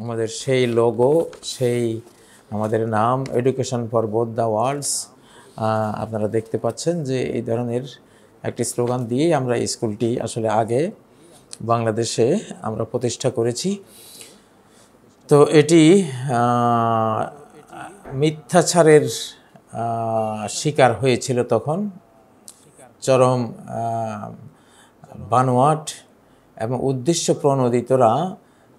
আমাদের সেই লোগো, সেই আমাদের নাম education for both the worlds. আপনারা দেখতে পাচ্ছেন যে এই ধরনের একটি স্লোগান দিয়েই আমরা এই স্কুলটি আসলে আগে বাংলাদেশে আমরা প্রতিষ্ঠা করেছি। তো এটি মিথ্যাচারের শিকার হয়েছিল তখন, চরম বানোয়াট এবং উদ্দেশ্য প্রণোদিতরা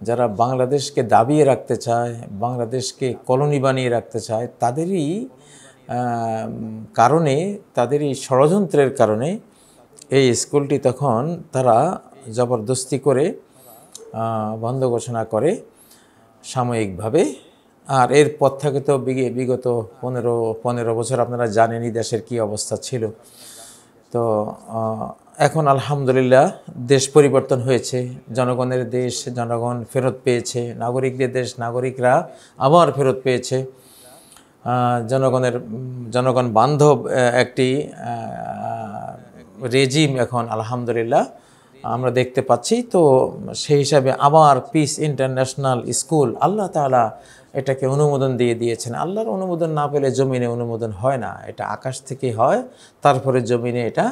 যারা বাংলাদেশকে দাবিয়ে রাখতে চায়, বাংলাদেশকে কলোনি বানিয়ে রাখতে চায়, তাদেরই কারণে, তাদেরই ষড়যন্ত্রের কারণে এই স্কুলটি তখন তারা জবরদস্তি করে বন্ধ ঘোষণা করে সাময়িকভাবে। আর এর পর থেকে তো বিগত 15 বছর আপনারা জানেনই দেশের কি অবস্থা ছিল। তো এখন আলহামদুলিল্লাহ দেশ পরিবর্তন হয়েছে, জনগণের দেশ, জনগণ ফেরত পেয়েছে, নাগরিকদের দেশ, নাগরিকরা আবার ফেরত পেয়েছে। জনগণ বান্ধব একটি রেজিম এখন আলহামদুলিল্লাহ আমরা দেখতে পাচ্ছি। তো সেই হিসাবে আবার পিস ইন্টারন্যাশনাল স্কুল আল্লাহ তাআলা এটাকে অনুমোদন দিয়ে দিয়েছেন। আল্লাহর অনুমোদন না পেলে জমিনে অনুমোদন হয় না, এটা আকাশ থেকে হয়, তারপরে জমিনে এটা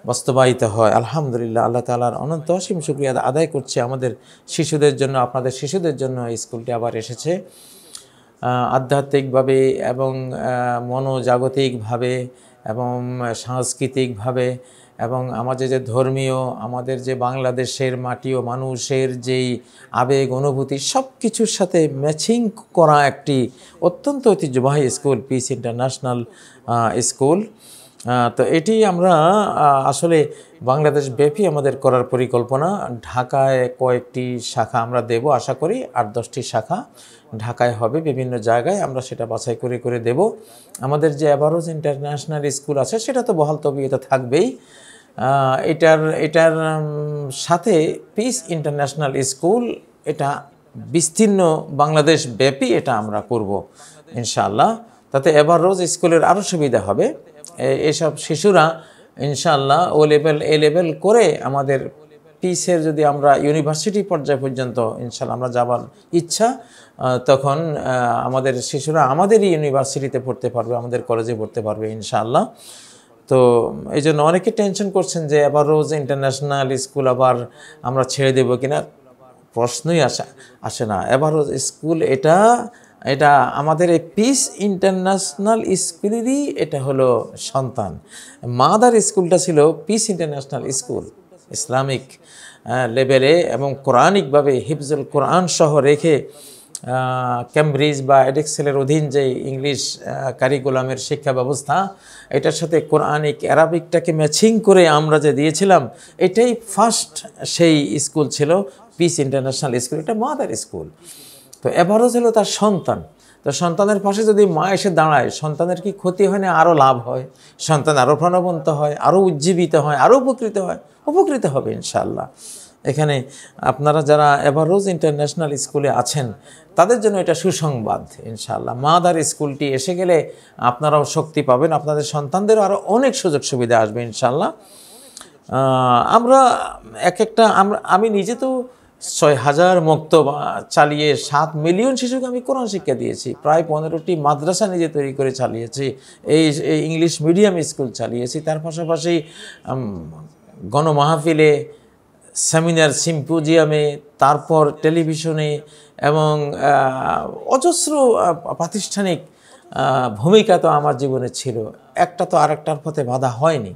বাস্তবায়িত হয়। আলহামদুলিল্লাহ, আল্লাহ তাআলার অনন্ত অসীম শুকরিয়া আদায় করছি আমাদের শিশুদের জন্য, আপনাদের শিশুদের জন্য এই স্কুলটি আবার এসেছে। আধ্যাত্মিকভাবে এবং মনোজাগতিকভাবে এবং সাংস্কৃতিকভাবে এবং আমাদের যে ধর্মীয়, আমাদের যে বাংলাদেশের মাটি ও মানুষের যেই আবেগ অনুভূতি, সব কিছুর সাথে ম্যাচিং করা একটি অত্যন্ত ঐতিহ্যবাহী স্কুল পিস ইন্টারন্যাশনাল স্কুল। তো এটি আমরা আসলে বাংলাদেশ ব্যাপী আমাদের করার পরিকল্পনা। ঢাকায় কয়েকটি শাখা আমরা দেব, আশা করি 8-10টি শাখা ঢাকায় হবে, বিভিন্ন জায়গায় আমরা সেটা বাছাই করে করে দেব। আমাদের যে এভারোজ ইন্টারন্যাশনাল স্কুল আছে সেটা তো বহাল তবিয়তে থাকবেই। এটার সাথে পিস ইন্টারন্যাশনাল স্কুল, এটা বিস্তীর্ণ বাংলাদেশ ব্যাপী এটা আমরা করব ইনশাআল্লাহ। তাতে এভারোজ স্কুলের আরও সুবিধা হবে। এসব শিশুরা ইনশাআল্লাহ এ লেভেল করে আমাদের পিসের যদি আমরা ইউনিভার্সিটি পর্যায় পর্যন্ত ইনশাআল্লাহ আমরা যাবার ইচ্ছা, তখন আমাদের শিশুরা আমাদেরই ইউনিভার্সিটিতে পড়তে পারবে, আমাদের কলেজে পড়তে পারবে ইনশাআল্লাহ। তো এই জন্য অনেকে টেনশন করছেন যে এভারোজ ইন্টারন্যাশনাল স্কুল আবার আমরা ছেড়ে দেব কিনা, প্রশ্নই আসে না। এভারোজ স্কুল এটা আমাদের এই পিস ইন্টারন্যাশনাল স্কুলেরই এটা হলো সন্তান। মাদার স্কুলটা ছিল পিস ইন্টারন্যাশনাল স্কুল, ইসলামিক লেভেলে এবং কোরআনিকভাবে হিফজুল কোরআন সহ রেখে ক্যামব্রিজ বা এডেক্সেলের অধীন যে ইংলিশ কারিকুলামের শিক্ষা ব্যবস্থা, এটার সাথে কোরআনিক অ্যারাবিকটাকে ম্যাচিং করে আমরা যে দিয়েছিলাম, এটাই ফার্স্ট সেই স্কুল ছিল পিস ইন্টারন্যাশনাল স্কুল। এটা মাদার স্কুল। তো এভারোজ হলো তার সন্তান। তো সন্তানের পাশে যদি মা এসে দাঁড়ায়, সন্তানের কি ক্ষতি হয় না, আরও লাভ হয়, সন্তান আরও প্রাণবন্ত হয়, আরও উজ্জীবিত হয়, আরও উপকৃত হবে ইনশাআল্লাহ। এখানে আপনারা যারা এভারোজ ইন্টারন্যাশনাল স্কুলে আছেন তাদের জন্য এটা সুসংবাদ ইনশাআল্লাহ। মাদার স্কুলটি এসে গেলে আপনারাও শক্তি পাবেন, আপনাদের সন্তানদেরও আরও অনেক সুযোগ সুবিধা আসবে ইনশাআল্লাহ। আমি নিজে তো 6000 মক্তব চালিয়ে 7 মিলিয়ন শিশুকে আমি কোরআন শিক্ষা দিয়েছি, প্রায় 15টি মাদ্রাসা নিজে তৈরি করে চালিয়েছি, এই ইংলিশ মিডিয়াম স্কুল চালিয়েছি। তার পাশাপাশি গণমাহফিলে, সেমিনার, সিম্পোজিয়ামে, তারপর টেলিভিশনে এবং অজস্র প্রাতিষ্ঠানিক ভূমিকা তো আমার জীবনে ছিল। একটা তো আরেকটার পথে বাধা হয়নি।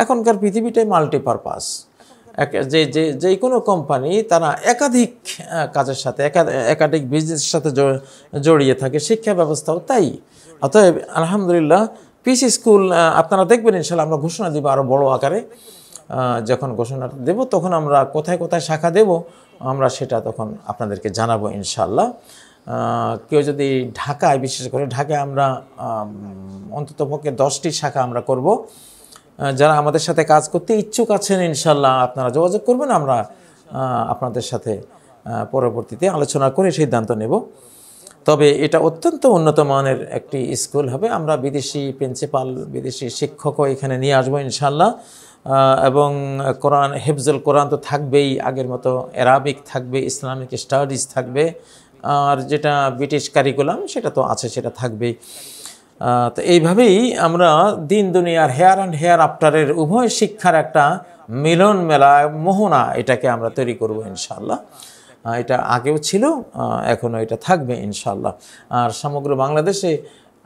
এখনকার পৃথিবীটাই মাল্টিপারপাস। যে কোনো কোম্পানি তারা একাধিক কাজের সাথে, একাধিক বিজনেসের সাথে জড়িয়ে থাকে, শিক্ষা ব্যবস্থাও তাই। অতএব আলহামদুলিল্লাহ পিস স্কুল আপনারা দেখবেন ইনশাআল্লাহ আমরা ঘোষণা দিব আরও বড় আকারে। যখন ঘোষণাটা দেব তখন আমরা কোথায় কোথায় শাখা দেব আমরা সেটা তখন আপনাদেরকে জানাবো ইনশাআল্লাহ। কেউ যদি ঢাকায়, বিশেষ করে ঢাকায় আমরা অন্ততপক্ষে 10টি শাখা আমরা করব। যারা আমাদের সাথে কাজ করতে ইচ্ছুক আছেন ইনশাআল্লাহ আপনারা যোগাযোগ করবেন, আমরা আপনাদের সাথে পরবর্তীতে আলোচনা করে সিদ্ধান্ত নেব। তবে এটা অত্যন্ত উন্নত মানের একটি স্কুল হবে। আমরা বিদেশি প্রিন্সিপাল, বিদেশি শিক্ষকও এখানে নিয়ে আসবো ইনশাআল্লাহ। এবং কোরআন, হিফজুল কোরআন তো থাকবেই, আগের মতো অ্যারাবিক থাকবে, ইসলামিক স্টাডিজ থাকবে, আর যেটা ব্রিটিশ কারিকুলাম সেটা তো আছে, সেটা থাকবেই। তো এইভাবেই আমরা দিন দুনিয়ার হেয়ার অ্যান্ড হেয়ার আফটারের উভয় শিক্ষার একটা মিলন মেলা মোহনা এটাকে আমরা তৈরি করব ইনশাআল্লাহ। এটা আগেও ছিল, এখনও এটা থাকবে ইনশাআল্লাহ। আর সমগ্র বাংলাদেশে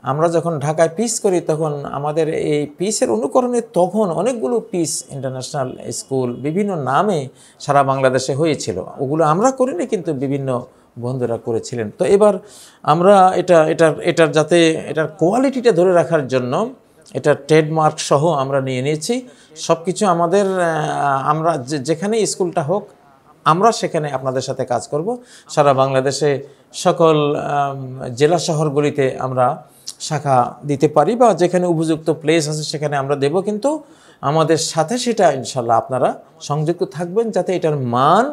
আমরা যখন ঢাকায় পিস করি তখন আমাদের এই পিসের অনুকরণে তখন অনেকগুলো পিস ইন্টারন্যাশনাল স্কুল বিভিন্ন নামে সারা বাংলাদেশে হয়েছিল। ওগুলো আমরা করিনি, কিন্তু বিভিন্ন বন্ধুরা করেছিলেন। তো এবার আমরা এটার যাতে এটার কোয়ালিটিটা ধরে রাখার জন্য এটা ট্রেডমার্ক সহ আমরা নিয়ে নিয়েছি সব কিছু। আমাদের আমরা যেখানে স্কুলটা হোক আমরা সেখানে আপনাদের সাথে কাজ করব। সারা বাংলাদেশে সকল জেলা শহরগুলিতে আমরা শাখা দিতে পারি, বা যেখানে উপযুক্ত প্লেস আছে সেখানে আমরা দেব, কিন্তু আমাদের সাথে সেটা ইনশাল্লাহ আপনারা সংযুক্ত থাকবেন, যাতে এটার মান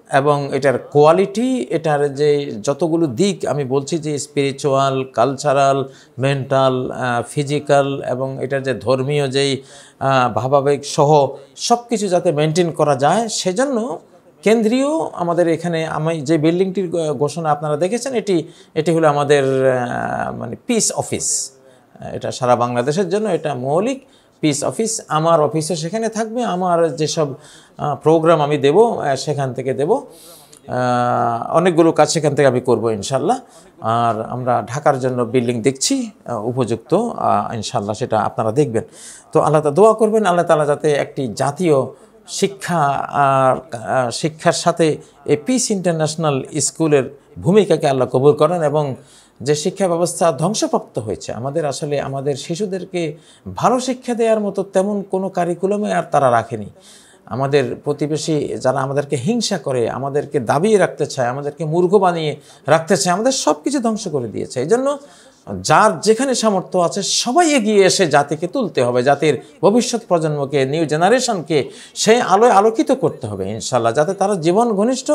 এবং এটার কোয়ালিটি, এটার যে যতগুলো দিক আমি বলছি, যে স্পিরিচুয়াল, কালচারাল, মেন্টাল, ফিজিক্যাল এবং এটার যে ধর্মীয় যেই ভাবাবেগ সহ সব কিছু যাতে মেনটেন করা যায়, সেজন্য কেন্দ্রীয় আমাদের এখানে আমি যে বিল্ডিংটির ঘোষণা আপনারা দেখেছেন, এটি হলো আমাদের মানে পিস অফিস। এটা সারা বাংলাদেশের জন্য এটা মৌলিক পিস অফিস। আমার অফিসও সেখানে থাকবে, আমার যেসব প্রোগ্রাম আমি দেব সেখান থেকে দেব, অনেকগুলো কাজ সেখান থেকে আমি করব ইনশাল্লাহ। আর আমরা ঢাকার জন্য বিল্ডিং দেখছি উপযুক্ত, ইনশাল্লাহ সেটা আপনারা দেখবেন। তো আল্লাহ তাআলা দোয়া করবেন, আল্লাহ তাআলা যাতে একটি জাতীয় শিক্ষার সাথে এই পিস ইন্টারন্যাশনাল স্কুলের ভূমিকাকে আল্লাহ কবুল করেন, এবং যে শিক্ষা ব্যবস্থা ধ্বংসপ্রাপ্ত হয়েছে আসলে আমাদের শিশুদেরকে ভালো শিক্ষা দেওয়ার মতো তেমন কোনো কারিকুলামে আর তারা রাখেনি। আমাদের প্রতিবেশী যারা আমাদেরকে হিংসা করে, আমাদেরকে দাবিয়ে রাখতে চায়, আমাদেরকে মূর্খ বানিয়ে রাখতে চায়, আমাদের সব কিছু ধ্বংস করে দিয়েছে। এই জন্য যার যেখানে সামর্থ্য আছে সবাই এগিয়ে এসে জাতিকে তুলতে হবে, জাতির ভবিষ্যৎ প্রজন্মকে, নিউ জেনারেশনকে সেই আলোয় আলোকিত করতে হবে ইনশাল্লাহ, যাতে তারা জীবন ঘনিষ্ঠ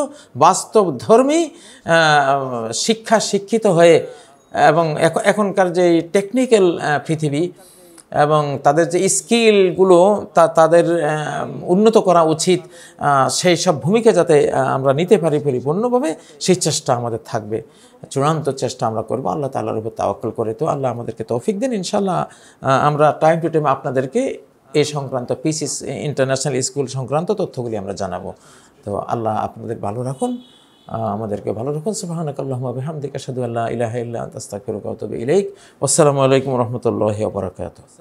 বাস্তব ধর্মী শিক্ষিত হয়ে, এবং এখনকার যে টেকনিক্যাল পৃথিবী এবং তাদের যে স্কিলগুলো তাদের উন্নত করা উচিত, সেই সব ভূমিকা যাতে আমরা নিতে পারি পরিপূর্ণভাবে, সেই চেষ্টা আমাদের থাকবে। চূড়ান্ত চেষ্টা আমরা করব আল্লাহ তাআলার উপর তাওয়াক্কুল করে। তো আল্লাহ আমাদেরকে তৌফিক দেন ইনশাআল্লাহ। আমরা টাইম টু টাইম আপনাদেরকে এই সংক্রান্ত পিসিস ইন্টারন্যাশনাল স্কুল সংক্রান্ত তথ্যগুলি আমরা জানাবো। তো আল্লাহ আপনাদের ভালো রাখুন, আমাদেরকে ভালো রাখুন। সুবহানাকাল্লাহুম্মা ওয়া বিহামদিকা আশহাদু আল্লা ইলাহা ইল্লা আনতা আস্তাগফিরুকা ওয়া আতুবু ইলাইক। আসসালামু আলাইকুম ওয়া রাহমাতুল্লাহি ওয়া বারাকাতুহু।